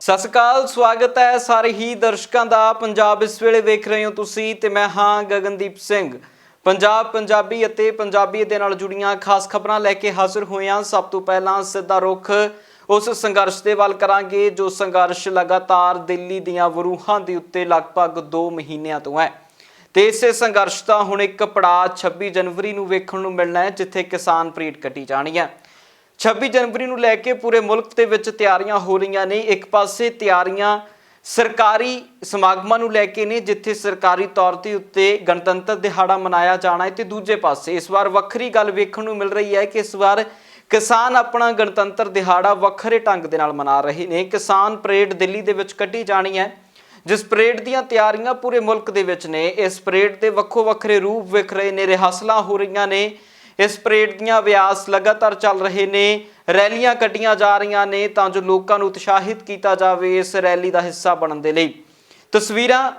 ਸਤਿ ਸ਼੍ਰੀ ਅਕਾਲ, ਸਵਾਗਤ ਹੈ ਸਾਰੇ ਹੀ ਦਰਸ਼ਕਾਂ ਦਾ। ਪੰਜਾਬ ਇਸ ਵੇਲੇ ਵੇਖ ਰਹੇ ਹੋ ਤੁਸੀਂ ਤੇ ਮੈਂ ਹਾਂ ਗਗਨਦੀਪ ਸਿੰਘ। ਪੰਜਾਬ, ਪੰਜਾਬੀ ਅਤੇ ਪੰਜਾਬੀ ਦੇ ਨਾਲ ਜੁੜੀਆਂ ਖਾਸ ਖਬਰਾਂ ਲੈ ਕੇ ਹਾਜ਼ਰ ਹੋਏ ਹਾਂ। ਸਭ ਤੋਂ ਪਹਿਲਾਂ ਸਿੱਧਾ ਰੁਖ ਉਸ ਸੰਘਰਸ਼ ਦੇ ਵੱਲ ਕਰਾਂਗੇ ਜੋ ਸੰਘਰਸ਼ ਲਗਾਤਾਰ ਦਿੱਲੀ ਦੀਆਂ ਵਰੂਹਾਂ ਦੇ ਉੱਤੇ ਲਗਭਗ 2 ਮਹੀਨਿਆਂ ਤੋਂ ਹੈ ਤੇ ਇਸੇ ਸੰਘਰਸ਼ ਦਾ ਹੁਣ ਇੱਕ ਪੜਾਅ 26 ਜਨਵਰੀ ਨੂੰ ਵੇਖਣ ਨੂੰ ਮਿਲਣਾ ਹੈ, ਜਿੱਥੇ ਕਿਸਾਨ ਪਰੇਡ ਕੱਢੀ ਜਾਣੀ ਹੈ। 26 ਜਨਵਰੀ ਨੂੰ ਲੈ ਕੇ ਪੂਰੇ ਮੁਲਕ ਦੇ ਵਿੱਚ ਤਿਆਰੀਆਂ ਹੋ ਰਹੀਆਂ ਨੇ। ਇੱਕ ਪਾਸੇ ਤਿਆਰੀਆਂ ਸਰਕਾਰੀ ਸਮਾਗਮਾਂ ਨੂੰ ਲੈ ਕੇ ਨੇ, ਜਿੱਥੇ ਸਰਕਾਰੀ ਤੌਰ ਤੇ ਉੱਤੇ ਗਣਤੰਤਰ ਦਿਹਾੜਾ ਮਨਾਇਆ ਜਾਣਾ ਹੈ, ਤੇ ਦੂਜੇ ਪਾਸੇ ਇਸ ਵਾਰ ਵੱਖਰੀ ਗੱਲ ਵੇਖਣ ਨੂੰ ਮਿਲ ਰਹੀ ਹੈ ਕਿ ਇਸ ਵਾਰ ਕਿਸਾਨ ਆਪਣਾ ਗਣਤੰਤਰ ਦਿਹਾੜਾ ਵੱਖਰੇ ਢੰਗ ਦੇ ਨਾਲ ਮਨਾ ਰਹੇ ਨੇ। ਕਿਸਾਨ ਪਰੇਡ ਦਿੱਲੀ ਦੇ ਵਿੱਚ ਕੱਢੀ ਜਾਣੀ ਹੈ, ਜਿਸ ਪਰੇਡ ਦੀਆਂ ਤਿਆਰੀਆਂ ਪੂਰੇ ਮੁਲਕ ਦੇ ਵਿੱਚ ਨੇ। ਇਸ ਪਰੇਡ ਦੇ ਵੱਖੋ ਵੱਖਰੇ ਰੂਪ ਵਿਖ ਰਹੇ ਨੇ, ਰਿਹਰਸਲਾਂ ਹੋ ਰਹੀਆਂ ਨੇ, ਇਸ ਪਰੇਡ ਦੀਆਂ ਅਭਿਆਸ ਲਗਾਤਾਰ ਚੱਲ ਰਹੇ ਨੇ, ਰੈਲੀਆਂ ਕੱਢੀਆਂ ਜਾ ਰਹੀਆਂ ਨੇ ਤਾਂ ਜੋ ਲੋਕਾਂ ਨੂੰ ਉਤਸ਼ਾਹਿਤ ਕੀਤਾ ਜਾਵੇ ਇਸ ਰੈਲੀ ਦਾ ਹਿੱਸਾ ਬਣਨ ਦੇ ਲਈ। ਤਸਵੀਰਾਂ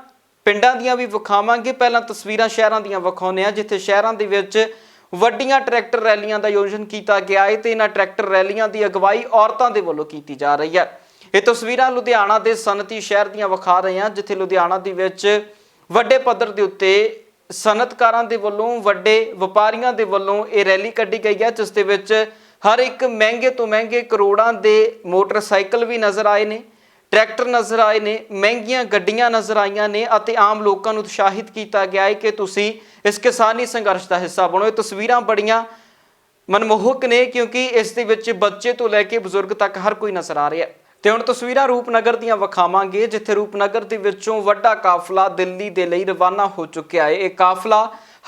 ਪਿੰਡਾਂ ਦੀਆਂ ਵੀ ਵਿਖਾਵਾਂਗੇ, ਪਹਿਲਾਂ ਤਸਵੀਰਾਂ ਸ਼ਹਿਰਾਂ ਦੀਆਂ ਵਿਖਾਉਂਦੇ ਹਾਂ, ਜਿੱਥੇ ਸ਼ਹਿਰਾਂ ਦੇ ਵਿੱਚ ਵੱਡੀਆਂ ਟਰੈਕਟਰ ਰੈਲੀਆਂ ਦਾ ਆਯੋਜਨ ਕੀਤਾ ਗਿਆ ਹੈ ਤੇ ਇਹਨਾਂ ਟਰੈਕਟਰ ਰੈਲੀਆਂ ਦੀ ਅਗਵਾਈ ਔਰਤਾਂ ਦੇ ਵੱਲੋਂ ਕੀਤੀ ਜਾ ਰਹੀ ਹੈ। ਇਹ ਤਸਵੀਰਾਂ ਲੁਧਿਆਣਾ ਦੇ ਸਨਅਤੀ ਸ਼ਹਿਰ ਦੀਆਂ ਵਿਖਾ ਰਹੇ ਹਾਂ, ਜਿੱਥੇ ਲੁਧਿਆਣਾ ਦੇ ਵਿੱਚ ਵੱਡੇ ਪੱਧਰ ਦੇ ਉੱਤੇ ਸਨਅਤਕਾਰਾਂ ਦੇ ਵੱਲੋਂ, ਵੱਡੇ ਵਪਾਰੀਆਂ ਦੇ ਵੱਲੋਂ ਇਹ ਰੈਲੀ ਕੱਢੀ ਗਈ ਹੈ, ਜਿਸ ਦੇ ਵਿੱਚ ਹਰ ਇੱਕ ਮਹਿੰਗੇ ਤੋਂ ਮਹਿੰਗੇ ਕਰੋੜਾਂ ਦੇ ਮੋਟਰਸਾਈਕਲ ਵੀ ਨਜ਼ਰ ਆਏ ਨੇ, ਟਰੈਕਟਰ ਨਜ਼ਰ ਆਏ ਨੇ, ਮਹਿੰਗੀਆਂ ਗੱਡੀਆਂ ਨਜ਼ਰ ਆਈਆਂ ਨੇ ਅਤੇ ਆਮ ਲੋਕਾਂ ਨੂੰ ਉਤਸ਼ਾਹਿਤ ਕੀਤਾ ਗਿਆ ਹੈ ਕਿ ਤੁਸੀਂ ਇਸ ਕਿਸਾਨੀ ਸੰਘਰਸ਼ ਦਾ ਹਿੱਸਾ ਬਣੋ। ਇਹ ਤਸਵੀਰਾਂ ਬੜੀਆਂ ਮਨਮੋਹਕ ਨੇ ਕਿਉਂਕਿ ਇਸ ਦੇ ਵਿੱਚ ਬੱਚੇ ਤੋਂ ਲੈ ਕੇ ਬਜ਼ੁਰਗ ਤੱਕ ਹਰ ਕੋਈ ਨਜ਼ਰ ਆ ਰਿਹਾ ਹੈ। ਤੇ ਹੁਣ ਤਸਵੀਰਾਂ ਰੂਪਨਗਰ ਦੀਆਂ ਵਿਖਾਵਾਂਗੇ, ਜਿੱਥੇ ਰੂਪਨਗਰ ਦੇ ਵਿੱਚੋਂ ਵੱਡਾ ਕਾਫਲਾ ਦਿੱਲੀ ਦੇ ਲਈ ਰਵਾਨਾ ਹੋ ਚੁੱਕਿਆ ਹੈ। ਇਹ ਕਾਫਲਾ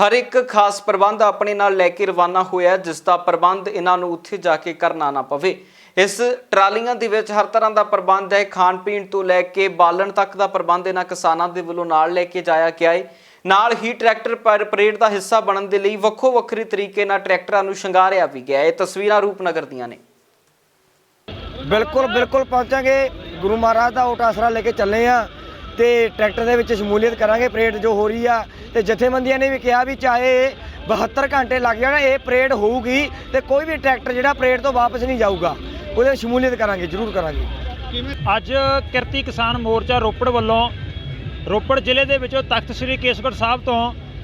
ਹਰ ਇੱਕ ਖਾਸ ਪ੍ਰਬੰਧ ਆਪਣੇ ਨਾਲ ਲੈ ਕੇ ਰਵਾਨਾ ਹੋਇਆ, ਜਿਸ ਦਾ ਪ੍ਰਬੰਧ ਇਹਨਾਂ ਨੂੰ ਉੱਥੇ ਜਾ ਕੇ ਕਰਨਾ ਨਾ ਪਵੇ। ਇਸ ਟਰਾਲੀਆਂ ਦੇ ਵਿੱਚ ਹਰ ਤਰ੍ਹਾਂ ਦਾ ਪ੍ਰਬੰਧ ਹੈ, ਖਾਣ ਪੀਣ ਤੋਂ ਲੈ ਕੇ ਬਾਲਣ ਤੱਕ ਦਾ ਪ੍ਰਬੰਧ ਇਹਨਾਂ ਕਿਸਾਨਾਂ ਦੇ ਵੱਲੋਂ ਨਾਲ ਲੈ ਕੇ ਜਾਇਆ ਗਿਆ ਹੈ। ਨਾਲ ਹੀ ਟਰੈਕਟਰ ਪਰੇਡ ਦਾ ਹਿੱਸਾ ਬਣਨ ਦੇ ਲਈ ਵੱਖੋ ਵੱਖਰੇ ਤਰੀਕੇ ਨਾਲ ਟਰੈਕਟਰਾਂ ਨੂੰ ਸ਼ਿੰਗਾਰਿਆ ਵੀ ਗਿਆ। ਇਹ ਤਸਵੀਰਾਂ ਰੂਪਨਗਰ ਦੀਆਂ ਨੇ। बिल्कुल पहुँचांगे, गुरु महाराज का ओट आसरा लेके चले हाँ तो ट्रैक्टर के विच शमूलीयत करांगे। परेड जो हो रही है तो जथेबंदियां ने भी कहा भी चाहे 72 घंटे लग जाए ये परेड होगी तो कोई भी ट्रैक्टर जो परेड तो वापस नहीं जाऊगा, वो शमूलीयत करांगे, जरूर करांगे। ਅੱਜ ਕਿਰਤੀ ਕਿਸਾਨ ਮੋਰਚਾ ਰੋਪੜ ਵੱਲੋਂ ਰੋਪੜ ਜ਼ਿਲ੍ਹੇ ਦੇ ਵਿੱਚੋਂ ਤਖਤ ਸ੍ਰੀ ਕੇਸਗੜ੍ਹ ਸਾਹਿਬ ਤੋਂ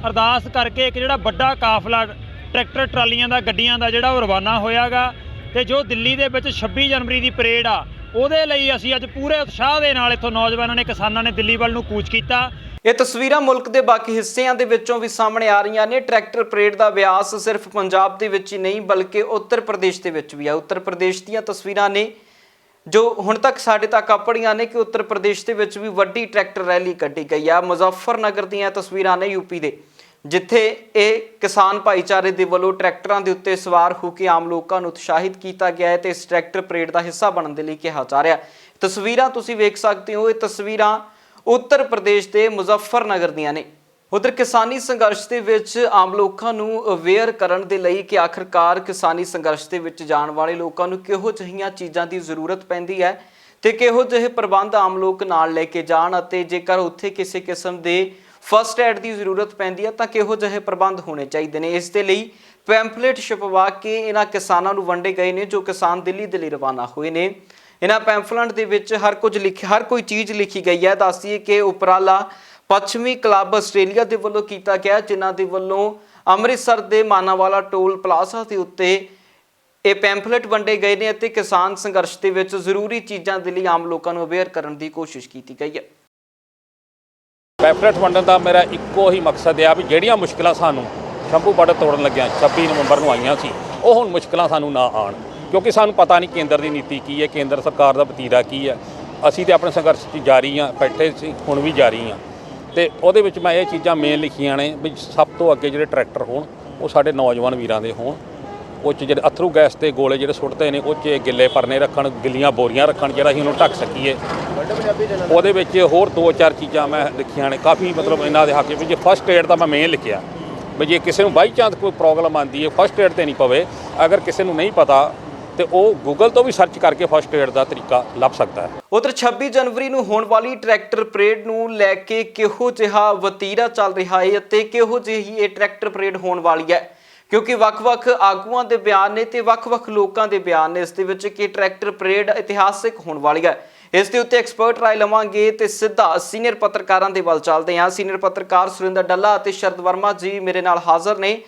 ਅਰਦਾਸ ਕਰਕੇ ਇੱਕ ਜਿਹੜਾ ਵੱਡਾ ਕਾਫਲਾ ਟਰੈਕਟਰ ਟਰਾਲੀਆਂ ਦਾ ਗੱਡੀਆਂ ਦਾ ਜਿਹੜਾ ਉਹ ਰਵਾਨਾ ਹੋਇਆਗਾ ਤੇ ਜੋ ਦਿੱਲੀ ਦੇ ਵਿੱਚ 26 ਜਨਵਰੀ ਦੀ ਪਰੇਡ ਆ ਉਹਦੇ ਲਈ ਅਸੀਂ ਅੱਜ ਪੂਰੇ ਉਤਸ਼ਾਹ ਦੇ ਨਾਲ ਇੱਥੋਂ ਨੌਜਵਾਨਾਂ ਨੇ, ਕਿਸਾਨਾਂ ਨੇ ਦਿੱਲੀ ਵੱਲ ਨੂੰ ਕੂਚ ਕੀਤਾ। ਇਹ ਤਸਵੀਰਾਂ ਮੁਲਕ ਦੇ ਬਾਕੀ ਹਿੱਸਿਆਂ ਦੇ ਵਿੱਚੋਂ ਵੀ ਸਾਹਮਣੇ ਆ ਰਹੀਆਂ ਨੇ। ਟਰੈਕਟਰ ਪਰੇਡ ਦਾ ਅਭਿਆਸ ਸਿਰਫ ਪੰਜਾਬ ਦੇ ਵਿੱਚ ਹੀ ਨਹੀਂ ਬਲਕਿ ਉੱਤਰ ਪ੍ਰਦੇਸ਼ ਦੇ ਵਿੱਚ ਵੀ ਆ। ਉੱਤਰ ਪ੍ਰਦੇਸ਼ ਦੀਆਂ ਤਸਵੀਰਾਂ ਨੇ ਜੋ ਹੁਣ ਤੱਕ ਸਾਡੇ ਤੱਕ ਆਪੜੀਆਂ ਨੇ ਕਿ ਉੱਤਰ ਪ੍ਰਦੇਸ਼ ਦੇ ਵਿੱਚ ਵੀ ਵੱਡੀ ਟਰੈਕਟਰ ਰੈਲੀ ਕੱਢੀ ਗਈ ਆ। ਮੁਜ਼ੱਫਰਨਗਰ ਦੀਆਂ ਤਸਵੀਰਾਂ ਨੇ ਯੂਪੀ ਦੇ, ਜਿੱਥੇ ਇਹ ਕਿਸਾਨ ਭਾਈਚਾਰੇ ਦੇ ਵੱਲੋਂ ਟਰੈਕਟਰਾਂ ਦੇ ਉੱਤੇ ਸਵਾਰ ਹੋ ਕੇ ਆਮ ਲੋਕਾਂ ਨੂੰ ਉਤਸ਼ਾਹਿਤ ਕੀਤਾ ਗਿਆ ਹੈ ਤੇ ਇਸ ਟਰੈਕਟਰ ਪਰੇਡ ਦਾ ਹਿੱਸਾ ਬਣਨ ਦੇ ਲਈ ਕਿਹਾ ਜਾ ਰਿਹਾ। ਤਸਵੀਰਾਂ ਤੁਸੀਂ ਵੇਖ ਸਕਦੇ ਹੋ, ਇਹ ਤਸਵੀਰਾਂ ਉੱਤਰ ਪ੍ਰਦੇਸ਼ ਦੇ ਮੁਜ਼ੱਫਰਨਗਰ ਦੀਆਂ ਨੇ। ਉਧਰ ਕਿਸਾਨੀ ਸੰਘਰਸ਼ ਦੇ ਵਿੱਚ ਆਮ ਲੋਕਾਂ ਨੂੰ ਅਵੇਅਰ ਕਰਨ ਦੇ ਲਈ ਕਿ ਆਖਰਕਾਰ ਕਿਸਾਨੀ ਸੰਘਰਸ਼ ਦੇ ਵਿੱਚ ਜਾਣ ਵਾਲੇ ਲੋਕਾਂ ਨੂੰ ਕਿਹੋ ਜਿਹੀਆਂ ਚੀਜ਼ਾਂ ਦੀ ਜ਼ਰੂਰਤ ਪੈਂਦੀ ਹੈ ਤੇ ਕਿਹੋ ਜਿਹੇ ਪ੍ਰਬੰਧ ਆਮ ਲੋਕ ਨਾਲ ਲੈ ਕੇ ਜਾਣ, ਅਤੇ ਜੇਕਰ ਉੱਥੇ ਕਿਸੇ ਕਿਸਮ ਦੇ ਫਸਟ ਐਡ ਦੀ ਜ਼ਰੂਰਤ ਪੈਂਦੀ ਹੈ ਤਾਂ ਕਿਹੋ ਜਿਹੇ ਪ੍ਰਬੰਧ ਹੋਣੇ ਚਾਹੀਦੇ ਨੇ। ਇਸ ਦੇ ਲਈ ਪੈਂਫਲੇਟ ਛਪਵਾ ਕੇ ਇਹਨਾਂ ਕਿਸਾਨਾਂ ਨੂੰ ਵੰਡੇ ਗਏ ਨੇ ਜੋ ਕਿਸਾਨ ਦਿੱਲੀ ਦੇ ਲਈ ਰਵਾਨਾ ਹੋਏ ਨੇ। ਇਹਨਾਂ ਪੈਂਫਲੇਟ ਦੇ ਵਿੱਚ ਹਰ ਕੋਈ ਚੀਜ਼ ਲਿਖੀ ਗਈ ਹੈ। ਦੱਸਦੀਏ ਕਿ ਉਪਰਾਲਾ ਪੱਛਮੀ ਕਲੱਬ ਆਸਟ੍ਰੇਲੀਆ ਦੇ ਵੱਲੋਂ ਕੀਤਾ ਗਿਆ, ਜਿਨ੍ਹਾਂ ਦੇ ਵੱਲੋਂ ਅੰਮ੍ਰਿਤਸਰ ਦੇ ਮਾਨਾਵਾਲਾ ਟੋਲ ਪਲਾਜ਼ਾ ਦੇ ਉੱਤੇ ਇਹ ਪੈਂਫਲੇਟ ਵੰਡੇ ਗਏ ਨੇ ਅਤੇ ਕਿਸਾਨ ਸੰਘਰਸ਼ ਦੇ ਵਿੱਚ ਜ਼ਰੂਰੀ ਚੀਜ਼ਾਂ ਦੇ ਲਈ ਆਮ ਲੋਕਾਂ ਨੂੰ ਅਵੇਅਰ ਕਰਨ ਦੀ ਕੋਸ਼ਿਸ਼ ਕੀਤੀ ਗਈ ਹੈ। ਪੈਂਫਲੇਟ ਵੰਡਣ ਦਾ ਮੇਰਾ ਇੱਕੋ ਹੀ ਮਕਸਦ ਆ ਵੀ ਜਿਹੜੀਆਂ ਮੁਸ਼ਕਿਲਾਂ ਸਾਨੂੰ ਸ਼ੰਭੂ ਬਾਰਡਰ ਤੋੜਨ ਲੱਗਿਆ 26 ਨਵੰਬਰ ਨੂੰ ਆਈਆਂ ਸੀ, ਉਹ ਹੁਣ ਮੁਸ਼ਕਿਲਾਂ ਸਾਨੂੰ ਨਾ ਆਉਣ, ਕਿਉਂਕਿ ਸਾਨੂੰ ਪਤਾ ਨਹੀਂ ਕੇਂਦਰ ਦੀ ਨੀਤੀ ਕੀ ਹੈ, ਕੇਂਦਰ ਸਰਕਾਰ ਦਾ ਵਤੀਰਾ ਕੀ ਹੈ। ਅਸੀਂ ਤਾਂ ਆਪਣੇ ਸੰਘਰਸ਼ 'ਚ ਜਾਰੀ ਹਾਂ, ਬੈਠੇ ਸੀ, ਹੁਣ ਵੀ ਜਾਰੀ ਹਾਂ। ਅਤੇ ਉਹਦੇ ਵਿੱਚ ਮੈਂ ਇਹ ਚੀਜ਼ਾਂ ਮੇਨ ਲਿਖੀਆਂ ਨੇ ਵੀ ਸਭ ਤੋਂ ਅੱਗੇ ਜਿਹੜੇ ਟਰੈਕਟਰ ਹੋਣ ਉਹ ਸਾਡੇ ਨੌਜਵਾਨ ਵੀਰਾਂ ਦੇ ਹੋਣ। ਉਹ 'ਚ ਜਿਹੜੇ ਅਥਰੂ ਗੈਸ ਦੇ ਗੋਲੇ ਜਿਹੜੇ ਸੁੱਟਦੇ ਨੇ ਉਹ 'ਚ ਗਿੱਲੇ ਪਰਨੇ ਰੱਖਣ, ਗਿੱਲੀਆਂ ਬੋਰੀਆਂ ਰੱਖਣ, ਜਿਹੜਾ ਅਸੀਂ ਉਹਨੂੰ ਢੱਕ ਸਕੀਏ। ਉਹਦੇ ਵਿੱਚ ਹੋਰ 2-4 ਚੀਜ਼ਾਂ ਮੈਂ ਲਿਖੀਆਂ ਨੇ ਕਾਫੀ, ਮਤਲਬ ਇਹਨਾਂ ਦੇ ਹੱਕ ਵਿੱਚ। ਫਸਟ ਏਡ ਦਾ ਮੈਂ ਮੇਨ ਲਿਖਿਆ ਵੀ ਜੇ ਕਿਸੇ ਨੂੰ ਬਾਈ ਚਾਂਸ ਕੋਈ ਪ੍ਰੋਬਲਮ ਆਉਂਦੀ ਹੈ ਫਸਟ ਏਡ 'ਤੇ ਨਹੀਂ ਪਵੇ। ਅਗਰ ਕਿਸੇ ਨੂੰ ਨਹੀਂ ਪਤਾ ਤੇ ਉਹ ਗੂਗਲ ਤੋਂ ਵੀ ਸਰਚ ਕਰਕੇ ਫਸਟ ਏਡ ਦਾ ਤਰੀਕਾ ਲੱਭ ਸਕਦਾ ਹੈ। ਉਧਰ 26 ਜਨਵਰੀ ਨੂੰ ਹੋਣ ਵਾਲੀ ਟਰੈਕਟਰ ਪਰੇਡ ਨੂੰ ਲੈ ਕੇ ਕਿਹੋ ਜਿਹਾ ਵਤੀਰਾ ਚੱਲ ਰਿਹਾ ਹੈ ਅਤੇ ਕਿਹੋ ਜਿਹੀ ਇਹ ਟਰੈਕਟਰ ਪਰੇਡ ਹੋਣ ਵਾਲੀ ਹੈ, ਕਿਉਂਕਿ ਵੱਖ-ਵੱਖ ਆਗੂਆਂ ਦੇ ਬਿਆਨ ਨੇ ਤੇ ਵੱਖ-ਵੱਖ ਲੋਕਾਂ ਦੇ ਬਿਆਨ ਨੇ ਇਸ ਦੇ ਵਿੱਚ ਕਿ ਟਰੈਕਟਰ ਪਰੇਡ ਇਤਿਹਾਸਿਕ ਹੋਣ ਵਾਲੀ ਹੈ। ਇਸ ਦੇ ਉੱਤੇ ਐਕਸਪਰਟ ਰਾਏ ਲਵਾਂਗੇ ਤੇ ਸਿੱਧਾ ਸੀਨੀਅਰ ਪੱਤਰਕਾਰਾਂ ਦੇ ਵੱਲ ਚੱਲਦੇ ਹਾਂ। ਸੀਨੀਅਰ ਪੱਤਰਕਾਰ ਸੁਰਿੰਦਰ ਡੱਲਾ ਅਤੇ ਸ਼ਰਦ ਵਰਮਾ ਜੀ ਮੇਰੇ ਨਾਲ ਹਾਜ਼ਰ ਨੇ।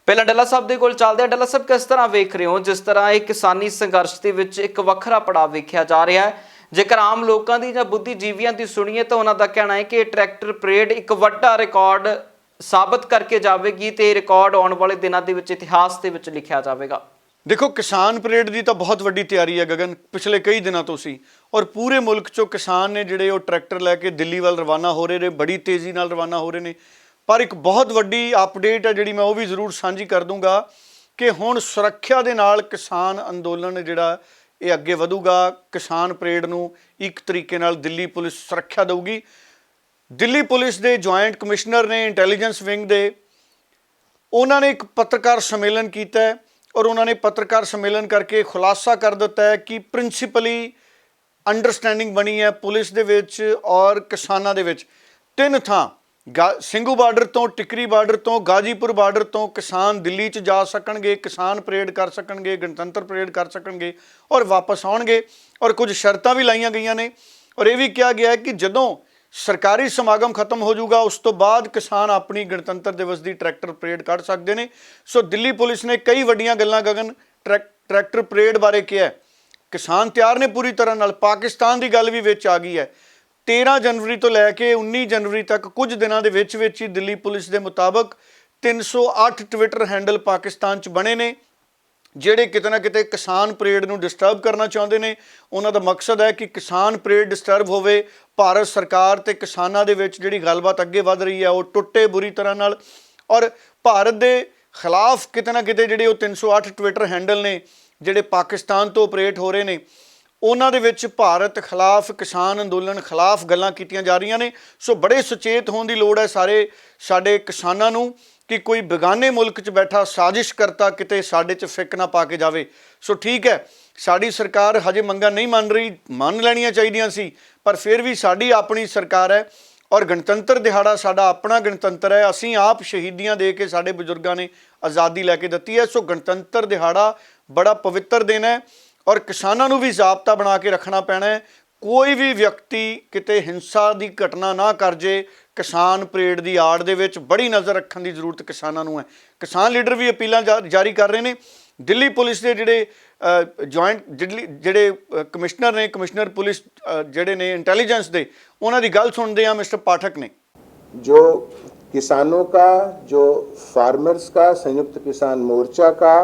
ਪਹਿਲਾਂ ਡੱਲਾ ਸਾਹਿਬ ਦੇ ਕੋਲ ਚੱਲਦੇ ਹਾਂ। ਡੱਲਾ ਸਾਹਿਬ, ਕਿਸ ਤਰ੍ਹਾਂ ਵੇਖ ਰਹੇ ਹੋ ਜਿਸ ਤਰ੍ਹਾਂ ਇਹ ਕਿਸਾਨੀ ਸੰਘਰਸ਼ ਦੇ ਵਿੱਚ ਇੱਕ ਵੱਖਰਾ ਪੜਾਅ ਵੇਖਿਆ ਜਾ ਰਿਹਾ ਹੈ? ਜੇਕਰ ਆਮ ਲੋਕਾਂ ਦੀ ਜਾਂ ਬੁੱਧੀਜੀਵੀਆਂ ਦੀ ਸੁਣੀਏ ਤਾਂ ਉਹਨਾਂ ਦਾ ਕਹਿਣਾ ਹੈ ਕਿ ਟਰੈਕਟਰ ਪਰੇਡ ਇੱਕ ਵੱਡਾ ਰਿਕਾਰਡ ਸਾਬਤ ਕਰਕੇ ਜਾਵੇਗੀ ਤੇ ਇਹ ਰਿਕਾਰਡ ਆਉਣ ਵਾਲੇ ਦਿਨਾਂ ਦੇ ਵਿੱਚ ਇਤਿਹਾਸ ਦੇ ਵਿੱਚ ਲਿਖਿਆ ਜਾਵੇਗਾ। ਦੇਖੋ, ਕਿਸਾਨ ਪਰੇਡ ਦੀ ਤਾਂ ਬਹੁਤ ਵੱਡੀ ਤਿਆਰੀ ਹੈ ਗਗਨ, ਪਿਛਲੇ ਕਈ ਦਿਨਾਂ ਤੋਂ ਸੀ, ਔਰ ਪੂਰੇ ਮੁਲਕ 'ਚੋਂ ਕਿਸਾਨ ਨੇ ਜਿਹੜੇ ਉਹ ਟਰੈਕਟਰ ਲੈ ਕੇ ਦਿੱਲੀ ਵੱਲ ਰਵਾਨਾ ਹੋ ਰਹੇ ਨੇ, ਬੜੀ ਤੇਜ਼ੀ ਨਾਲ ਰਵਾਨਾ ਹੋ ਰਹੇ ਨੇ। ਪਰ ਇੱਕ ਬਹੁਤ ਵੱਡੀ ਅਪਡੇਟ ਹੈ ਜਿਹੜੀ ਮੈਂ ਉਹ ਵੀ ਜ਼ਰੂਰ ਸਾਂਝੀ ਕਰ ਦੂੰਗਾ ਕਿ ਹੁਣ ਸੁਰੱਖਿਆ ਦੇ ਨਾਲ ਕਿਸਾਨ ਅੰਦੋਲਨ ਜਿਹੜਾ ਇਹ ਅੱਗੇ ਵਧੂਗਾ। ਕਿਸਾਨ ਪਰੇਡ ਨੂੰ ਇੱਕ ਤਰੀਕੇ ਨਾਲ ਦਿੱਲੀ ਪੁਲਿਸ ਸੁਰੱਖਿਆ ਦੇਊਗੀ। ਦਿੱਲੀ ਪੁਲਿਸ ਦੇ ਜੁਆਇੰਟ ਕਮਿਸ਼ਨਰ ਨੇ ਇੰਟੈਲੀਜੈਂਸ ਵਿੰਗ ਦੇ, ਉਹਨਾਂ ਨੇ ਇੱਕ ਪੱਤਰਕਾਰ ਸੰਮੇਲਨ ਕੀਤਾ ਹੈ ਔਰ ਉਹਨਾਂ ਨੇ ਪੱਤਰਕਾਰ ਸੰਮੇਲਨ ਕਰਕੇ ਖੁਲਾਸਾ ਕਰ ਦਿੱਤਾ ਹੈ ਕਿ ਪ੍ਰਿੰਸੀਪਲੀ ਅੰਡਰਸਟੈਂਡਿੰਗ ਬਣੀ ਹੈ ਪੁਲਿਸ ਦੇ ਵਿੱਚ ਔਰ ਕਿਸਾਨਾਂ ਦੇ ਵਿੱਚ। 3 ਥਾਂ ਸਿੰਘੂ ਬਾਰਡਰ ਤੋਂ, ਟਿਕਰੀ ਬਾਰਡਰ ਤੋਂ, ਗਾਜੀਪੁਰ ਬਾਰਡਰ ਤੋਂ ਕਿਸਾਨ ਦਿੱਲੀ 'ਚ ਜਾ ਸਕਣਗੇ, ਕਿਸਾਨ ਪਰੇਡ ਕਰ ਸਕਣਗੇ, ਗਣਤੰਤਰ ਪਰੇਡ ਕਰ ਸਕਣਗੇ ਔਰ ਵਾਪਸ ਆਉਣਗੇ। ਔਰ ਕੁਝ ਸ਼ਰਤਾਂ ਵੀ ਲਾਈਆਂ ਗਈਆਂ ਨੇ ਔਰ ਇਹ ਵੀ ਕਿਹਾ ਗਿਆ ਹੈ ਕਿ ਜਦੋਂ ਸਰਕਾਰੀ ਸਮਾਗਮ ਖਤਮ ਹੋ ਜਾਊਗਾ ਉਸ ਤੋਂ ਬਾਅਦ ਕਿਸਾਨ ਆਪਣੀ ਗਣਤੰਤਰ ਦਿਵਸ ਦੀ ਟਰੈਕਟਰ ਪਰੇਡ ਕੱਢ ਸਕਦੇ ਨੇ। ਸੋ ਦਿੱਲੀ ਪੁਲਿਸ ਨੇ ਕਈ ਵੱਡੀਆਂ ਗੱਲਾਂ ਗਗਨ ਟਰੈਕਟਰ ਪਰੇਡ ਬਾਰੇ ਕਿਹਾ। ਕਿਸਾਨ ਤਿਆਰ ਨੇ ਪੂਰੀ ਤਰ੍ਹਾਂ ਨਾਲ। ਪਾਕਿਸਤਾਨ ਦੀ ਗੱਲ ਵੀ ਵਿੱਚ ਆ ਗਈ ਹੈ। 13 ਜਨਵਰੀ ਤੋਂ ਲੈ ਕੇ 19 ਜਨਵਰੀ ਤੱਕ ਕੁਝ ਦਿਨਾਂ ਦੇ ਵਿੱਚ ਹੀ ਦਿੱਲੀ ਪੁਲਿਸ ਦੇ ਮੁਤਾਬਕ 308 ਟਵਿੱਟਰ ਹੈਂਡਲ ਪਾਕਿਸਤਾਨ 'ਚ ਬਣੇ ਨੇ ਜਿਹੜੇ ਕਿਤੇ ਨਾ ਕਿਤੇ ਕਿਸਾਨ ਪਰੇਡ ਨੂੰ ਡਿਸਟਰਬ ਕਰਨਾ ਚਾਹੁੰਦੇ ਨੇ। ਉਹਨਾਂ ਦਾ ਮਕਸਦ ਹੈ ਕਿ ਕਿਸਾਨ ਪਰੇਡ ਡਿਸਟਰਬ ਹੋਵੇ, ਭਾਰਤ ਸਰਕਾਰ ਤੇ ਕਿਸਾਨਾਂ ਦੇ ਵਿੱਚ ਜਿਹੜੀ ਗੱਲਬਾਤ ਅੱਗੇ ਵਧ ਰਹੀ ਹੈ ਉਹ ਟੁੱਟੇ ਬੁਰੀ ਤਰ੍ਹਾਂ ਨਾਲ। ਔਰ ਭਾਰਤ ਦੇ ਖਿਲਾਫ ਕਿਤੇ ਨਾ ਕਿਤੇ ਜਿਹੜੇ ਉਹ 308 ਟਵਿੱਟਰ ਹੈਂਡਲ ਨੇ ਜਿਹੜੇ ਪਾਕਿਸਤਾਨ ਤੋਂ ਆਪਰੇਟ ਹੋ ਰਹੇ ਨੇ, ਉਹਨਾਂ ਦੇ ਵਿੱਚ ਭਾਰਤ ਖਿਲਾਫ, ਕਿਸਾਨ ਅੰਦੋਲਨ ਖਿਲਾਫ ਗੱਲਾਂ ਕੀਤੀਆਂ ਜਾ ਰਹੀਆਂ ਨੇ। ਸੋ ਬੜੇ ਸੁਚੇਤ ਹੋਣ ਦੀ ਲੋੜ ਹੈ ਸਾਡੇ ਕਿਸਾਨਾਂ ਨੂੰ ਕਿ ਕੋਈ ਬੇਗਾਨੇ ਮੁਲਕ 'ਚ ਬੈਠਾ ਸਾਜ਼ਿਸ਼ ਕਰਤਾ ਕਿਤੇ ਸਾਡੇ 'ਚ ਫਿੱਕ ਨਾ ਪਾ ਕੇ ਜਾਵੇ। ਸੋ ਠੀਕ ਹੈ, ਸਾਡੀ ਸਰਕਾਰ ਹਜੇ ਮੰਗਾਂ ਨਹੀਂ ਮੰਨ ਰਹੀ, ਮੰਨ ਲੈਣੀਆਂ ਚਾਹੀਦੀਆਂ ਸੀ, ਪਰ ਫਿਰ ਵੀ ਸਾਡੀ ਆਪਣੀ ਸਰਕਾਰ ਹੈ ਔਰ ਗਣਤੰਤਰ ਦਿਹਾੜਾ ਸਾਡਾ ਆਪਣਾ ਗਣਤੰਤਰ ਹੈ। ਅਸੀਂ ਆਪ ਸ਼ਹੀਦੀਆਂ ਦੇ ਕੇ ਸਾਡੇ ਬਜ਼ੁਰਗਾਂ ਨੇ ਆਜ਼ਾਦੀ ਲੈ ਕੇ ਦਿੱਤੀ ਹੈ। ਸੋ ਗਣਤੰਤਰ ਦਿਹਾੜਾ ਬੜਾ ਪਵਿੱਤਰ ਦਿਨ ਹੈ ਔਰ ਕਿਸਾਨਾਂ ਨੂੰ ਵੀ ਜ਼ਾਬਤਾ ਬਣਾ ਕੇ ਰੱਖਣਾ ਪੈਣਾ ਹੈ। ਕੋਈ ਵੀ ਵਿਅਕਤੀ ਕਿਤੇ ਹਿੰਸਾ ਦੀ ਘਟਨਾ ਨਾ ਕਰ ਜੇ। ਕਿਸਾਨ ਪਰੇਡ ਦੀ ਆੜ ਦੇ ਵਿੱਚ ਬੜੀ ਨਜ਼ਰ ਰੱਖਣ ਦੀ ਜ਼ਰੂਰਤ ਕਿਸਾਨਾਂ ਨੂੰ ਹੈ। ਕਿਸਾਨ ਲੀਡਰ ਵੀ ਅਪੀਲਾਂ ਜਾਰੀ ਕਰ ਰਹੇ ਨੇ। ਦਿੱਲੀ ਪੁਲਿਸ ਦੇ ਜਿਹੜੇ ਕਮਿਸ਼ਨਰ ਨੇ, ਕਮਿਸ਼ਨਰ ਪੁਲਿਸ ਜਿਹੜੇ ਨੇ ਇੰਟੈਲੀਜੈਂਸ ਦੇ, ਉਹਨਾਂ ਦੀ ਗੱਲ ਸੁਣਦੇ ਹਾਂ। ਮਿਸਟਰ ਪਾਠਕ ਨੇ जो किसानों का, जो फार्मर्स का, संयुक्त किसान मोर्चा का,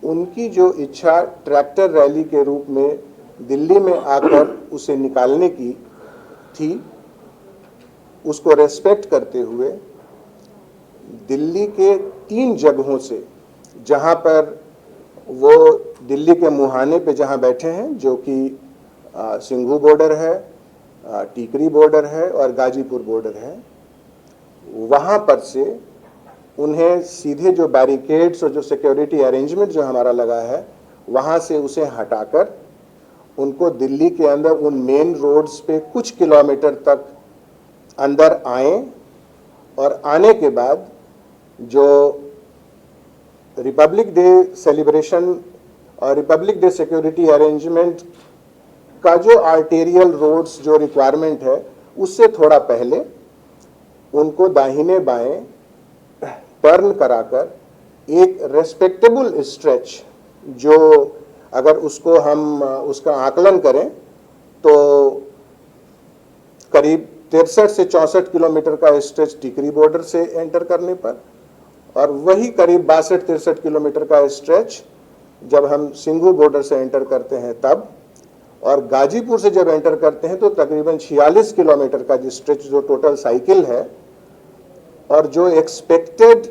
उनकी जो इच्छा ट्रैक्टर रैली के रूप में दिल्ली में आकर उसे निकालने की थी, उसको रेस्पेक्ट करते हुए दिल्ली के 3 जगहों से, जहां पर वो दिल्ली के मुहाने पे जहां बैठे हैं, जो कि सिंघू बॉर्डर है, टीकरी बॉर्डर है और गाजीपुर बॉर्डर है, वहाँ पर से उन्हें सीधे जो बैरिकेड्स और जो सिक्योरिटी अरेंजमेंट जो हमारा लगा है वहाँ से उसे हटाकर उनको दिल्ली के अंदर उन मेन रोड्स पे कुछ किलोमीटर तक अंदर आए और आने के बाद जो रिपब्लिक डे सेलिब्रेशन और रिपब्लिक डे सिक्योरिटी अरेंजमेंट का जो आर्टेरियल रोड्स जो रिक्वायरमेंट है उससे थोड़ा पहले उनको दाहिने बाएं टर्न कराकर एक रेस्पेक्टेबल स्ट्रेच, जो अगर उसको हम उसका आकलन करें तो करीब 63 से 64 किलोमीटर का स्ट्रेच टिकरी बॉर्डर से एंटर करने पर, और वही करीब 62-63 किलोमीटर का स्ट्रेच जब हम सिंघू बॉर्डर से एंटर करते हैं तब, और गाजीपुर से जब एंटर करते हैं तो तकरीबन 46 किलोमीटर का जो स्ट्रेच जो टोटल साइकिल है और जो एक्सपेक्टेड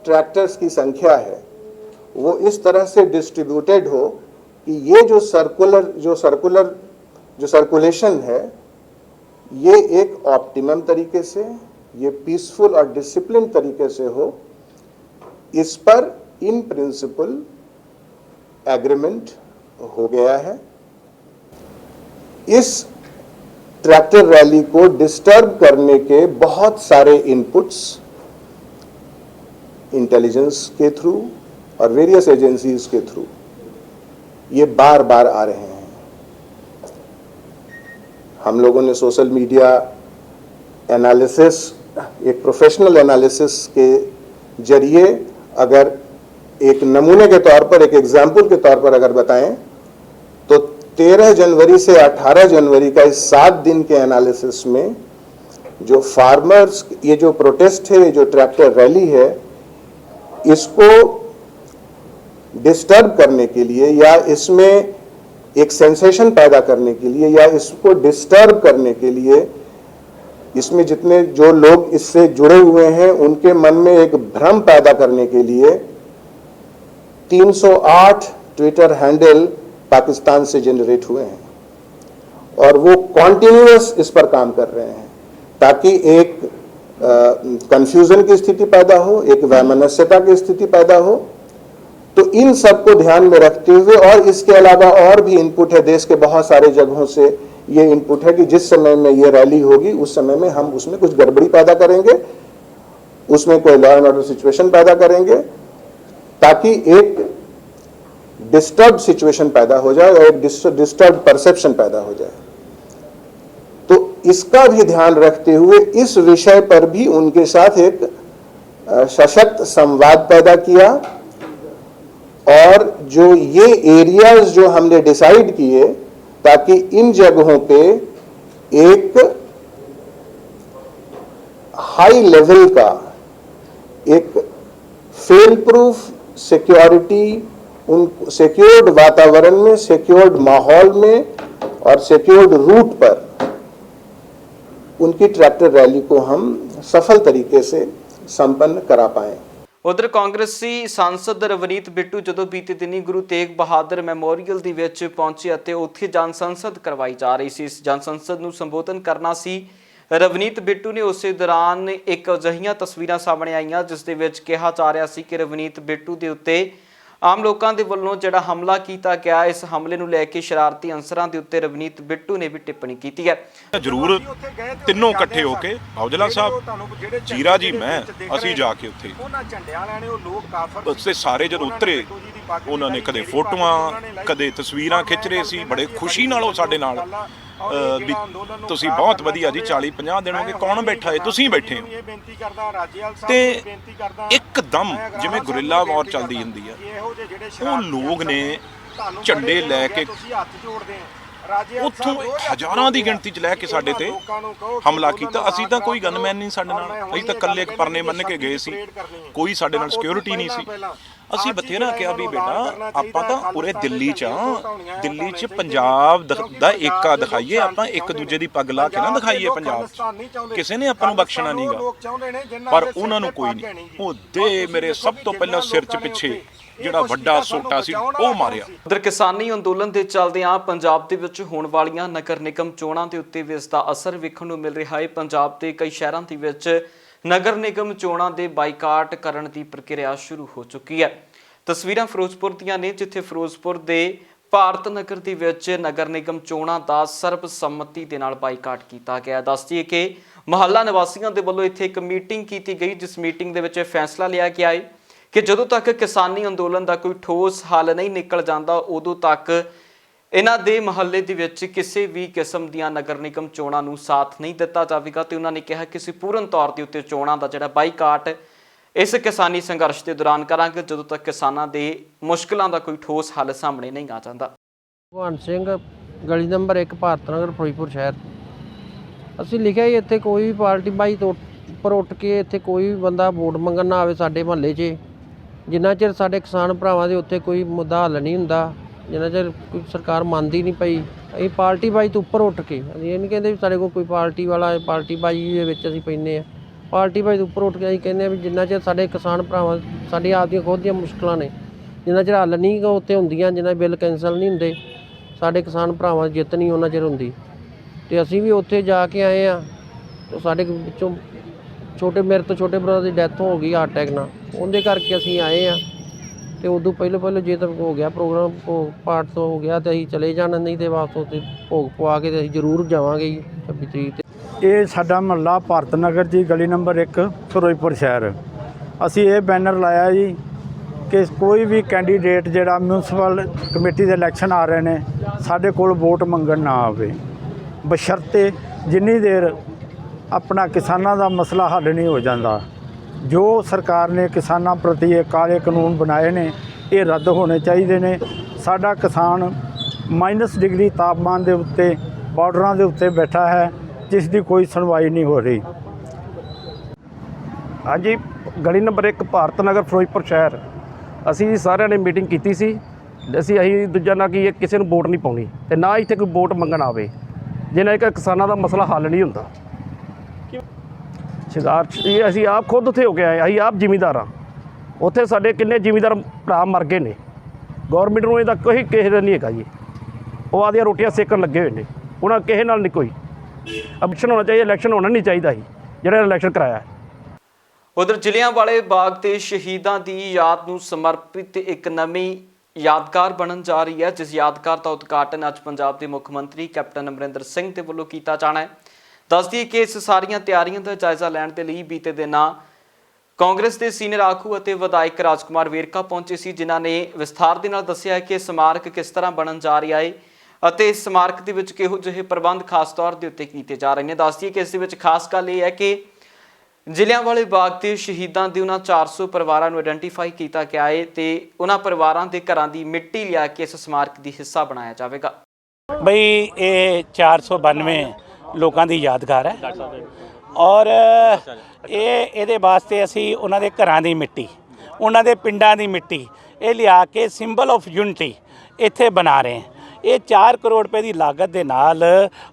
ट्रैक्टर्स की संख्या है वो इस तरह से डिस्ट्रीब्यूटेड हो कि ये जो सर्कुलेशन है ये एक ऑप्टिमम तरीके से, ये पीसफुल और डिसिप्लिन तरीके से हो। इस पर इन प्रिंसिपल एग्रीमेंट हो गया है। इस ट्रैक्टर रैली को डिस्टर्ब करने के बहुत सारे इनपुट्स इंटेलिजेंस के थ्रू और वेरियस एजेंसीज के थ्रू ये बार बार आ रहे हैं। हम लोगों ने सोशल मीडिया एनालिसिस, एक प्रोफेशनल एनालिसिस के जरिए अगर एक नमूने के तौर पर, एक एग्जाम्पल के तौर पर अगर बताएं तो 13 जनवरी से 18 जनवरी का इस 7 दिन के एनालिसिस में जो फार्मर्स, ये जो प्रोटेस्ट है, ये जो ट्रैक्टर रैली है, इसको डिस्टर्ब करने के लिए या इसमें एक सेंसेशन पैदा करने के लिए या इसको डिस्टर्ब करने के लिए, इसमें जितने जो लोग इससे जुड़े हुए हैं उनके मन में एक भ्रम पैदा करने के लिए 308 ट्विटर हैंडल पाकिस्तान से जनरेट हुए हैं और वो कॉन्टिन्यूअस इस पर काम कर रहे हैं ताकि एक कंफ्यूजन की स्थिति पैदा हो, एक वैमनस्यता की स्थिति पैदा हो। तो इन सब को ध्यान में रखते हुए और इसके अलावा और भी इनपुट है, देश के बहुत सारे जगहों से ये इनपुट है कि जिस समय में ये रैली होगी उस समय में हम उसमें कुछ गड़बड़ी पैदा करेंगे, उसमें कोई लॉ एंड ऑर्डर सिचुएशन पैदा करेंगे ताकि एक डिस्टर्ब सिचुएशन पैदा हो जाए और एक डिस्टर्ब परसेप्शन पैदा हो जाए। तो इसका भी ध्यान रखते हुए इस विषय पर भी उनके साथ एक सशक्त संवाद पैदा किया और जो ये एरियाज जो हमने डिसाइड किए ताकि इन जगहों पे एक हाई लेवल का एक फेल प्रूफ सिक्योरिटी, उन सिक्योर्ड वातावरण में, सिक्योर्ड माहौल में और सिक्योर्ड रूट पर उनकी ट्रैक्टर रैली को हम सफल तरीके से संपन्न करा पाए। ਉਧਰ ਕਾਂਗਰਸੀ सांसद ਰਵਨੀਤ ਬਿੱਟੂ ਜਦੋਂ ਬੀਤੇ ਦਿਨੀ ਗੁਰੂ ਤੇਗ ਬਹਾਦਰ ਮੈਮੋਰੀਅਲ ਦੇ ਵਿੱਚ ਪਹੁੰਚੇ ਅਤੇ ਉੱਥੇ ਜਨ ਸੰਸਦ ਕਰਵਾਈ ਜਾ ਰਹੀ ਸੀ। ਇਸ ਜਨ ਸੰਸਦ ਨੂੰ ਸੰਬੋਧਨ ਕਰਨਾ ਸੀ ਰਵਨੀਤ ਬਿੱਟੂ ਨੇ। ਉਸੇ ਦੌਰਾਨ ਇੱਕ ਅਜਿਹੀਆਂ ਤਸਵੀਰਾਂ ਸਾਹਮਣੇ ਆਈਆਂ ਜਿਸ ਦੇ ਵਿੱਚ ਕਿਹਾ ਜਾ ਰਿਹਾ ਸੀ ਕਿ ਰਵਨੀਤ ਬਿੱਟੂ ਦੇ ਉੱਤੇ ਆਮ ਲੋਕਾਂ ਦੇ ਵੱਲੋਂ ਜਿਹੜਾ ਹਮਲਾ ਕੀਤਾ ਗਿਆ, ਇਸ ਹਮਲੇ ਨੂੰ ਲੈ ਕੇ ਸ਼ਰਾਰਤੀ ਅਨਸਰਾਂ ਦੇ ਉੱਤੇ ਰਵਨੀਤ ਬਿੱਟੂ ਨੇ ਵੀ ਟਿੱਪਣੀ ਕੀਤੀ ਹੈ। ਜ਼ਰੂਰ ਤਿੰਨੋਂ ਇਕੱਠੇ ਹੋ ਕੇ ਔਜਲਾ ਸਾਹਿਬ, ਜੀਰਾ ਜੀ, ਮੈਂ, ਅਸੀਂ ਜਾ ਕੇ ਉੱਥੇ ਸਾਰੇ ਜਦੋਂ ਉਤਰੇ ਉਹਨਾਂ ਨੇ ਕਦੇ ਫੋਟੋਆਂ ਕਦੇ ਤਸਵੀਰਾਂ ਖਿੱਚ ਰਹੇ ਸੀ। ਬੜੇ ਖੁਸ਼ੀ ਨਾਲ ਉਹ ਸਾਡੇ ਨਾਲ ਵੀ ਤੁਸੀਂ ਬਹੁਤ ਵਧੀਆ ਜੀ 40-50 ਦਿਨ ਹੋ ਗਏ, ਕੌਣ ਬੈਠਾ ਹੈ, ਤੁਸੀਂ ਬੈਠੇ ਹੋ। ਤੇ ਇੱਕਦਮ ਜਿਵੇਂ ਗੁਰਿੱਲਾ ਵਾਰ ਚੱਲਦੀ ਹੁੰਦੀ ਆ, ਉਹ ਲੋਕ ਨੇ ਝੰਡੇ ਲੈ ਕੇ ਉੱਥੋਂ ਹਜ਼ਾਰਾਂ ਦੀ ਗਿਣਤੀ 'ਚ ਲੈ ਕੇ ਸਾਡੇ ਤੇ ਹਮਲਾ ਕੀਤਾ। ਅਸੀਂ ਤਾਂ ਕੋਈ ਗਨਮੈਨ ਨਹੀਂ ਸਾਡੇ ਨਾਲ, ਅਸੀਂ ਤਾਂ ਇਕੱਲੇ ਪਰਨੇ ਬੰਨ੍ਹ ਕੇ ਗਏ ਸੀ, ਕੋਈ ਸਾਡੇ ਨਾਲ ਸਿਕਿਉਰਿਟੀ ਨਹੀਂ ਸੀ। ਅਸੀਂ ਬਥੇਰਾ ਕਿਹਾ ਵੀ ਬੇਟਾ ਆਪਾਂ ਤਾਂ ਪੂਰੇ ਦਿੱਲੀ 'ਚ ਆ, ਦਿੱਲੀ 'ਚ ਪੰਜਾਬ ਦਾ ਏਕਾ ਦਿਖਾਈਏ, ਆਪਾਂ ਇੱਕ ਦੂਜੇ ਦੀ ਪੱਗ ਲਾ ਕੇ ਨਾ ਦਿਖਾਈਏ ਪੰਜਾਬ 'ਚ, ਕਿਸੇ ਨੇ ਆਪਾਂ ਨੂੰ ਬਖਸ਼ਣਾ ਨਹੀਂਗਾ। ਪਰ ਉਹਨਾਂ ਨੂੰ ਕੋਈ ਨਹੀਂ, ਉਹ ਦੇ ਮੇਰੇ ਸਭ ਤੋਂ ਪਹਿਲਾਂ ਸਿਰ 'ਚ ਪਿੱਛੇ ਜਿਹੜਾ ਵੱਡਾ ਸੋਟਾ ਸੀ ਉਹ ਮਾਰਿਆ। ਉਧਰ ਕਿਸਾਨੀ ਅੰਦੋਲਨ ਦੇ ਚੱਲਦਿਆਂ ਪੰਜਾਬ ਦੇ ਵਿੱਚ ਹੋਣ ਵਾਲੀਆਂ ਨਗਰ ਨਿਗਮ ਚੋਣਾਂ ਦੇ ਉੱਤੇ ਵੀ ਇਸ ਦਾ ਅਸਰ ਵੇਖਣ ਨੂੰ ਮਿਲ ਰਿਹਾ ਹੈ। ਪੰਜਾਬ ਦੇ ਕਈ ਸ਼ਹਿਰਾਂ ਦੇ ਵਿੱਚ ਨਗਰ ਨਿਗਮ ਚੋਣਾਂ ਦੇ ਬਾਈਕਾਟ ਕਰਨ ਦੀ ਪ੍ਰਕਿਰਿਆ ਸ਼ੁਰੂ ਹੋ ਚੁੱਕੀ ਹੈ। ਤਸਵੀਰਾਂ ਫਿਰੋਜ਼ਪੁਰ ਦੀਆਂ ਨੇ ਜਿੱਥੇ ਫਿਰੋਜ਼ਪੁਰ ਦੇ ਭਾਰਤ ਨਗਰ ਦੇ ਵਿੱਚ ਨਗਰ ਨਿਗਮ ਚੋਣਾਂ ਦਾ ਸਰਬਸੰਮਤੀ ਦੇ ਨਾਲ ਬਾਈਕਾਟ ਕੀਤਾ ਗਿਆ। ਦੱਸ ਦਈਏ ਕਿ ਮੁਹੱਲਾ ਨਿਵਾਸੀਆਂ ਦੇ ਵੱਲੋਂ ਇੱਥੇ ਇੱਕ ਮੀਟਿੰਗ ਕੀਤੀ ਗਈ, ਜਿਸ ਮੀਟਿੰਗ ਦੇ ਵਿੱਚ ਫੈਸਲਾ ਲਿਆ ਗਿਆ ਹੈ ਕਿ ਜਦੋਂ ਤੱਕ ਕਿਸਾਨੀ ਅੰਦੋਲਨ ਦਾ ਕੋਈ ਠੋਸ ਹੱਲ ਨਹੀਂ ਨਿਕਲ ਜਾਂਦਾ ਉਦੋਂ ਤੱਕ ਇਹਨਾਂ ਦੇ ਮੁਹੱਲੇ ਦੇ ਵਿੱਚ ਕਿਸੇ ਵੀ ਕਿਸਮ ਦੀਆਂ ਨਗਰ ਨਿਗਮ ਚੋਣਾਂ ਨੂੰ ਸਾਥ ਨਹੀਂ ਦਿੱਤਾ ਜਾਵੇਗਾ। ਤੇ ਉਹਨਾਂ ਨੇ ਕਿਹਾ ਕਿ ਅਸੀਂ ਪੂਰਨ ਤੌਰ ਦੇ ਉੱਤੇ ਚੋਣਾਂ ਦਾ ਜਿਹੜਾ ਬਾਈਕਾਟ ਇਸ ਕਿਸਾਨੀ ਸੰਘਰਸ਼ ਦੇ ਦੌਰਾਨ ਕਰਾਂਗੇ ਜਦੋਂ ਤੱਕ ਕਿਸਾਨਾਂ ਦੇ ਮੁਸ਼ਕਲਾਂ ਦਾ ਕੋਈ ਠੋਸ ਹੱਲ ਸਾਹਮਣੇ ਨਹੀਂ ਆ ਜਾਂਦਾ। ਭਗਵਾਨ ਸਿੰਘ, ਗਲੀ ਨੰਬਰ 1, ਭਾਰਤ ਨਗਰ, ਫਿਰੋਜ਼ਪੁਰ ਸ਼ਹਿਰ। ਅਸੀਂ ਲਿਖਿਆ ਜੀ ਇੱਥੇ ਕੋਈ ਵੀ ਪਾਰਟੀ ਬਾਈ ਤੋਂ ਉੱਪਰ ਉੱਠ ਕੇ ਇੱਥੇ ਕੋਈ ਵੀ ਬੰਦਾ ਵੋਟ ਮੰਗਣ ਨਾ ਆਵੇ ਸਾਡੇ ਮੁਹੱਲੇ 'ਚ। ਜਿੰਨਾ ਚਿਰ ਸਾਡੇ ਕਿਸਾਨ ਭਰਾਵਾਂ ਦੇ ਉੱਤੇ ਕੋਈ ਮੁੱਦਾ ਹੱਲ ਨਹੀਂ ਹੁੰਦਾ, ਜਿੰਨਾ ਚਿਰ ਕੋਈ ਸਰਕਾਰ ਮੰਨਦੀ ਨਹੀਂ ਪਈ, ਅਸੀਂ ਪਾਰਟੀ ਬਾਈ ਤੋਂ ਉੱਪਰ ਉੱਠ ਕੇ, ਅਸੀਂ ਇਹ ਨਹੀਂ ਕਹਿੰਦੇ ਵੀ ਸਾਡੇ ਕੋਲ ਕੋਈ ਪਾਰਟੀ ਵਾਲਾ ਪਾਰਟੀ ਬਾਈ ਦੇ ਵਿੱਚ ਅਸੀਂ ਪੈਂਦੇ ਹਾਂ। ਪਾਰਟੀ ਬਾਈ ਤੋਂ ਉੱਪਰ ਉੱਠ ਕੇ ਅਸੀਂ ਕਹਿੰਦੇ ਹਾਂ ਵੀ ਜਿੰਨਾ ਚਿਰ ਸਾਡੇ ਕਿਸਾਨ ਭਰਾਵਾਂ, ਸਾਡੀ ਆਪ ਦੀਆਂ ਖੁਦ ਦੀਆਂ ਮੁਸ਼ਕਲਾਂ ਨੇ, ਜਿੰਨਾ ਚਿਰ ਹੱਲ ਨਹੀਂ ਉੱਤੇ ਹੁੰਦੀਆਂ, ਜਿੰਨਾ ਬਿੱਲ ਕੈਂਸਲ ਨਹੀਂ ਹੁੰਦੇ, ਸਾਡੇ ਕਿਸਾਨ ਭਰਾਵਾਂ ਦੀ ਜਿੱਤ ਨਹੀਂ ਉਹਨਾਂ ਚਿਰ ਹੁੰਦੀ। ਅਤੇ ਅਸੀਂ ਵੀ ਉੱਥੇ ਜਾ ਕੇ ਆਏ ਹਾਂ। ਸਾਡੇ ਵਿੱਚੋਂ ਮੇਰੇ ਤੋਂ ਛੋਟੇ ਬ੍ਰਦਰ ਦੀ ਡੈਥ ਹੋ ਗਈ ਹਾਰਟ ਅਟੈਕ ਨਾਲ, ਉਹਦੇ ਕਰਕੇ ਅਸੀਂ ਆਏ ਹਾਂ। ਅਤੇ ਉਦੋਂ ਪਹਿਲੋਂ ਜੇ ਤਾਂ ਹੋ ਗਿਆ ਪ੍ਰੋਗਰਾਮ ਪਾਠ ਤੋਂ ਹੋ ਗਿਆ ਤਾਂ ਅਸੀਂ ਚਲੇ ਜਾਣਾ, ਨਹੀਂ ਤਾਂ ਵਾਪਸ ਉੱਥੇ ਭੋਗ ਪਵਾ ਕੇ ਅਸੀਂ ਜ਼ਰੂਰ ਜਾਵਾਂਗੇ ਜੀ 26 ਤਰੀਕ 'ਤੇ। ਇਹ ਸਾਡਾ ਮੁਹੱਲਾ ਭਾਰਤ ਨਗਰ ਜੀ, ਗਲੀ ਨੰਬਰ 1, ਫਿਰੋਜ਼ਪੁਰ ਸ਼ਹਿਰ। ਅਸੀਂ ਇਹ ਬੈਨਰ ਲਾਇਆ ਜੀ ਕਿ ਕੋਈ ਵੀ ਕੈਂਡੀਡੇਟ ਜਿਹੜਾ ਮਿਊਨਸਿਪਲ ਕਮੇਟੀ ਦੇ ਇਲੈਕਸ਼ਨ ਆ ਰਹੇ ਨੇ ਸਾਡੇ ਕੋਲ ਵੋਟ ਮੰਗਣ ਨਾ ਆਵੇ। ਬਸ਼ਰਤੇ ਜਿੰਨੀ ਦੇਰ ਆਪਣਾ ਕਿਸਾਨਾਂ ਦਾ ਮਸਲਾ ਹੱਲ ਨਹੀਂ ਹੋ ਜਾਂਦਾ। ਜੋ ਸਰਕਾਰ ਨੇ ਕਿਸਾਨਾਂ ਪ੍ਰਤੀ ਇਹ ਕਾਲੇ ਕਾਨੂੰਨ ਬਣਾਏ ਨੇ ਇਹ ਰੱਦ ਹੋਣੇ ਚਾਹੀਦੇ ਨੇ। ਸਾਡਾ ਕਿਸਾਨ ਮਾਈਨਸ ਡਿਗਰੀ ਤਾਪਮਾਨ ਦੇ ਉੱਤੇ ਬਾਰਡਰਾਂ ਦੇ ਉੱਤੇ ਬੈਠਾ ਹੈ, ਜਿਸ ਦੀ ਕੋਈ ਸੁਣਵਾਈ ਨਹੀਂ ਹੋ ਰਹੀ। ਹਾਂਜੀ, ਗਲੀ ਨੰਬਰ 1 ਭਾਰਤ ਨਗਰ ਫਿਰੋਜ਼ਪੁਰ ਸ਼ਹਿਰ ਅਸੀਂ ਸਾਰਿਆਂ ਨੇ ਮੀਟਿੰਗ ਕੀਤੀ ਸੀ। ਅਸੀਂ ਦੂਜਾ ਨਾ ਕਿ ਕਿਸੇ ਨੂੰ ਵੋਟ ਨਹੀਂ ਪਾਉਣੀ ਤੇ ਨਾ ਇੱਥੇ ਕੋਈ ਵੋਟ ਮੰਗਣ ਆਵੇ, ਜਿਹਨਾਂ ਇੱਕ ਕਿਸਾਨਾਂ ਦਾ ਮਸਲਾ ਹੱਲ ਨਹੀਂ ਹੁੰਦਾ। ਸੰਘਰਸ਼ ਅਸੀਂ ਆਪ ਖੁਦ ਉੱਥੇ ਹੋ ਕੇ ਆਏ, ਅਸੀਂ ਆਪ ਜ਼ਿਮੀਂਦਾਰ ਹਾਂ। ਉੱਥੇ ਸਾਡੇ ਕਿੰਨੇ ਜ਼ਿਮੀਂਦਾਰ ਭਰਾ ਮਰ ਗਏ ਨੇ। ਗੌਰਮੈਂਟ ਨੂੰ ਇਹਦਾ ਕੋਈ ਕਿਸੇ ਦਾ ਨਹੀਂ ਹੈਗਾ ਜੀ। ਉਹ ਆਦੀਆਂ ਰੋਟੀਆਂ ਸੇਕਣ ਲੱਗੇ ਹੋਏ ਨੇ, ਉਹਨਾਂ ਕਿਸੇ ਨਾਲ ਨਹੀਂ ਕੋਈ ਇਲੈਕਸ਼ਨ ਹੋਣਾ ਚਾਹੀਦਾ। ਇਲੈਕਸ਼ਨ ਹੋਣਾ ਨਹੀਂ ਚਾਹੀਦਾ ਸੀ ਜਿਹੜਾ ਇਲੈਕਸ਼ਨ ਕਰਾਇਆ। ਉਧਰ ਜਲਿਆਂਵਾਲੇ ਬਾਗ ਤੇ ਸ਼ਹੀਦਾਂ ਦੀ ਯਾਦ ਨੂੰ ਸਮਰਪਿਤ ਇੱਕ ਨਵੀਂ ਯਾਦਗਾਰ ਬਣਨ ਜਾ ਰਹੀ ਹੈ, ਜਿਸ ਯਾਦਗਾਰ ਦਾ ਉਦਘਾਟਨ ਅੱਜ ਪੰਜਾਬ ਦੇ ਮੁੱਖ ਮੰਤਰੀ ਕੈਪਟਨ ਅਮਰਿੰਦਰ ਸਿੰਘ ਦੇ ਵੱਲੋਂ ਕੀਤਾ ਜਾਣਾ ਹੈ। ਦੱਸ ਦਈਏ ਕਿ ਇਸ ਸਾਰੀਆਂ ਤਿਆਰੀਆਂ ਦਾ ਜਾਇਜ਼ਾ ਲੈਣ ਦੇ ਲਈ ਬੀਤੇ ਦਿਨਾਂ ਕਾਂਗਰਸ ਦੇ ਸੀਨੀਅਰ ਆਗੂ ਅਤੇ ਵਿਧਾਇਕ ਰਾਜਕੁਮਾਰ ਵੇਰਕਾ ਪਹੁੰਚੇ ਸੀ, ਜਿਨ੍ਹਾਂ ਨੇ ਵਿਸਥਾਰ ਦੇ ਨਾਲ ਦੱਸਿਆ ਕਿ ਸਮਾਰਕ ਕਿਸ ਤਰ੍ਹਾਂ ਬਣਨ ਜਾ ਰਿਹਾ ਹੈ ਅਤੇ ਇਸ ਸਮਾਰਕ ਦੇ ਵਿੱਚ ਕਿਹੋ ਜਿਹੇ ਪ੍ਰਬੰਧ ਖਾਸ ਤੌਰ ਦੇ ਉੱਤੇ ਕੀਤੇ ਜਾ ਰਹੇ ਨੇ। ਦੱਸ ਦਈਏ ਕਿ ਇਸ ਦੇ ਵਿੱਚ ਖਾਸ ਗੱਲ ਇਹ ਹੈ ਕਿ ਜਲਿਆਂਵਾਲੇ ਬਾਗ ਦੇ ਸ਼ਹੀਦਾਂ ਦੇ ਉਹਨਾਂ 400 ਪਰਿਵਾਰਾਂ ਨੂੰ ਆਇਡੈਂਟੀਫਾਈ ਕੀਤਾ ਗਿਆ ਹੈ ਤੇ ਉਹਨਾਂ ਪਰਿਵਾਰਾਂ ਦੇ ਘਰਾਂ ਦੀ ਮਿੱਟੀ ਲਿਆ ਕੇ ਇਸ ਸਮਾਰਕ ਦੀ ਹਿੱਸਾ ਬਣਾਇਆ ਜਾਵੇਗਾ। ਬਈ ਇਹ 492 ਲੋਕਾਂ ਦੀ ਯਾਦਗਾਰ ਹੈ ਔਰ ਇਹਦੇ ਵਾਸਤੇ ਅਸੀਂ ਉਹਨਾਂ ਦੇ ਘਰਾਂ ਦੀ ਮਿੱਟੀ, ਉਹਨਾਂ ਦੇ ਪਿੰਡਾਂ ਦੀ ਮਿੱਟੀ ਇਹ ਲਿਆ ਕੇ ਸਿੰਬਲ ਆਫ ਯੂਨਿਟੀ ਇੱਥੇ ਬਣਾ ਰਹੇ ਹਾਂ। ਇਹ 4 ਕਰੋੜ ਰੁਪਏ ਦੀ ਲਾਗਤ ਦੇ ਨਾਲ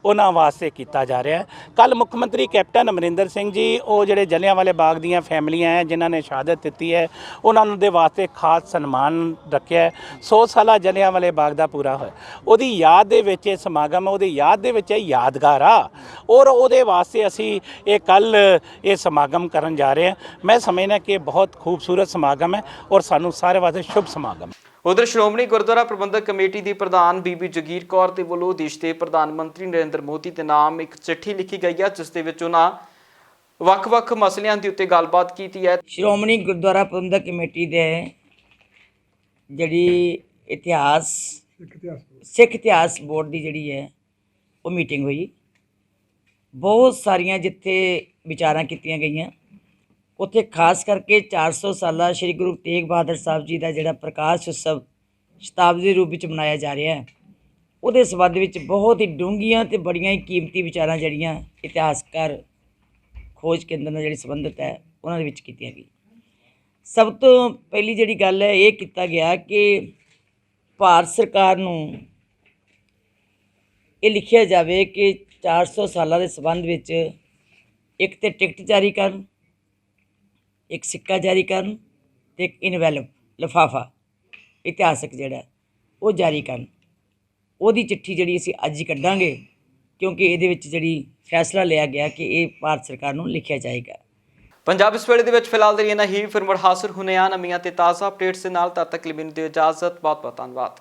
ਉਹਨਾਂ ਵਾਸਤੇ ਕੀਤਾ ਜਾ ਰਿਹਾ ਹੈ। ਕੱਲ ਮੁੱਖ ਮੰਤਰੀ ਕੈਪਟਨ ਅਮਰਿੰਦਰ ਸਿੰਘ ਜੀ ਉਹ ਜਿਹੜੇ ਜਲਿਆਂਵਾਲੇ ਬਾਗ ਦੀਆਂ ਫੈਮਲੀਆਂ ਹੈ ਜਿਨ੍ਹਾਂ ਨੇ ਸ਼ਹਾਦਤ ਦਿੱਤੀ ਹੈ ਉਹਨਾਂ ਨੂੰ ਦੇ ਵਾਸਤੇ ਖਾਸ ਸਨਮਾਨ ਰੱਖਿਆ ਹੈ। 100 ਸਾਲਾ ਜਲਿਆਂਵਾਲੇ ਬਾਗ ਦਾ ਪੂਰਾ ਹੋਇਆ, ਉਹਦੀ ਯਾਦ ਦੇ ਵਿੱਚ ਇਹ ਸਮਾਗਮ, ਉਹਦੀ ਯਾਦ ਦੇ ਵਿੱਚ ਇਹ ਯਾਦਗਾਰ ਆ ਔਰ ਉਹਦੇ ਵਾਸਤੇ ਅਸੀਂ ਇਹ ਕੱਲ ਇਹ ਸਮਾਗਮ ਕਰਨ ਜਾ ਰਹੇ ਹਾਂ। ਮੈਂ ਸਮਝਦਾ ਕਿ ਬਹੁਤ ਖੂਬਸੂਰਤ ਸਮਾਗਮ ਹੈ ਔਰ ਸਾਨੂੰ ਸਾਰੇ ਵਾਸਤੇ ਸ਼ੁਭ ਸਮਾਗਮ। ਉਧਰ ਸ਼੍ਰੋਮਣੀ ਗੁਰਦੁਆਰਾ ਪ੍ਰਬੰਧਕ ਕਮੇਟੀ ਦੀ ਪ੍ਰਧਾਨ ਬੀਬੀ ਜਗੀਰ ਕੌਰ ਦੇ ਵੱਲੋਂ ਦੇਸ਼ ਦੇ ਪ੍ਰਧਾਨ ਮੰਤਰੀ ਨਰਿੰਦਰ ਮੋਦੀ ਦੇ ਨਾਮ ਇੱਕ ਚਿੱਠੀ ਲਿਖੀ ਗਈ ਹੈ, ਜਿਸ ਦੇ ਵਿੱਚ ਉਹਨਾਂ ਵੱਖ-ਵੱਖ ਮਸਲਿਆਂ ਦੇ ਉੱਤੇ ਗੱਲਬਾਤ ਕੀਤੀ ਹੈ। ਸ਼੍ਰੋਮਣੀ ਗੁਰਦੁਆਰਾ ਪ੍ਰਬੰਧਕ ਕਮੇਟੀ ਦੇ ਜਿਹੜੀ ਸਿੱਖ ਇਤਿਹਾਸ ਬੋਰਡ ਦੀ ਜਿਹੜੀ ਹੈ ਉਹ ਮੀਟਿੰਗ ਹੋਈ। ਬਹੁਤ ਸਾਰੀਆਂ ਜਿੱਥੇ ਵਿਚਾਰਾਂ ਕੀਤੀਆਂ ਗਈਆਂ, ਉੱਥੇ ਖਾਸ ਕਰਕੇ 400 ਸਾਲਾ ਸ਼੍ਰੀ ਗੁਰੂ ਤੇਗ ਬਹਾਦਰ ਸਾਹਿਬ ਜੀ ਦਾ ਜਿਹੜਾ ਪ੍ਰਕਾਸ਼ ਉਤਸਵ ਸ਼ਤਾਬਦੀ ਰੂਪ ਵਿੱਚ ਮਨਾਇਆ ਜਾ ਰਿਹਾ ਹੈ, ਉਹਦੇ ਸੰਬੰਧ ਵਿੱਚ ਬਹੁਤ ਹੀ ਡੂੰਘੀਆਂ ਤੇ ਬੜੀਆਂ ਹੀ ਕੀਮਤੀ ਵਿਚਾਰਾਂ ਜਿਹੜੀਆਂ ਇਤਿਹਾਸਕਾਰ ਖੋਜ ਕੇਂਦਰ ਨਾਲ ਜਿਹੜੀ ਸੰਬੰਧਿਤ ਹੈ ਉਹਨਾਂ ਦੇ ਵਿੱਚ ਕੀਤੀਆਂ ਗਈਆਂ। ਸਭ ਤੋਂ ਪਹਿਲੀ ਜਿਹੜੀ ਗੱਲ ਹੈ ਇਹ ਕੀਤਾ ਗਿਆ ਕਿ ਭਾਰਤ ਸਰਕਾਰ ਨੂੰ ਇਹ ਲਿਖਿਆ ਜਾਵੇ ਕਿ 400 ਸਾਲਾਂ ਦੇ ਸੰਬੰਧ ਵਿੱਚ ਇੱਕ ਤੇ ਟਿਕਟ ਜਾਰੀ ਕਰਨ, ਇੱਕ ਸਿੱਕਾ ਜਾਰੀ ਕਰਨ ਤੇ ਇੱਕ ਇਨਵੈਲਪ ਲਿਫਾਫਾ ਇਤਿਹਾਸਕ ਜਿਹੜਾ ਉਹ ਜਾਰੀ ਕਰਨ। ਉਹਦੀ ਚਿੱਠੀ ਜਿਹੜੀ ਅਸੀਂ ਅੱਜ ਹੀ ਕੱਢਾਂਗੇ ਕਿਉਂਕਿ ਇਹਦੇ ਵਿੱਚ ਜਿਹੜੀ ਫੈਸਲਾ ਲਿਆ ਗਿਆ ਕਿ ਇਹ ਭਾਰਤ ਸਰਕਾਰ ਨੂੰ ਲਿਖਿਆ ਜਾਏਗਾ। ਪੰਜਾਬ ਇਸ ਵੇਲੇ ਦੇ ਵਿੱਚ ਫਿਲਹਾਲ ਦੇ ਲਈ ਇਹਨਾਂ ਹੀ ਫਿਰ ਮੁੜ ਹਾਜ਼ਰ ਹੁੰਦੇ ਹਾਂ ਨਵੀਆਂ ਤੇ ਤਾਜ਼ਾ ਅਪਡੇਟਸ ਦੇ ਨਾਲ। ਤਦ ਤੱਕ ਲਈ ਮੈਨੂੰ ਦਿਓ ਇਜਾਜ਼ਤ। ਬਹੁਤ ਬਹੁਤ ਧੰਨਵਾਦ।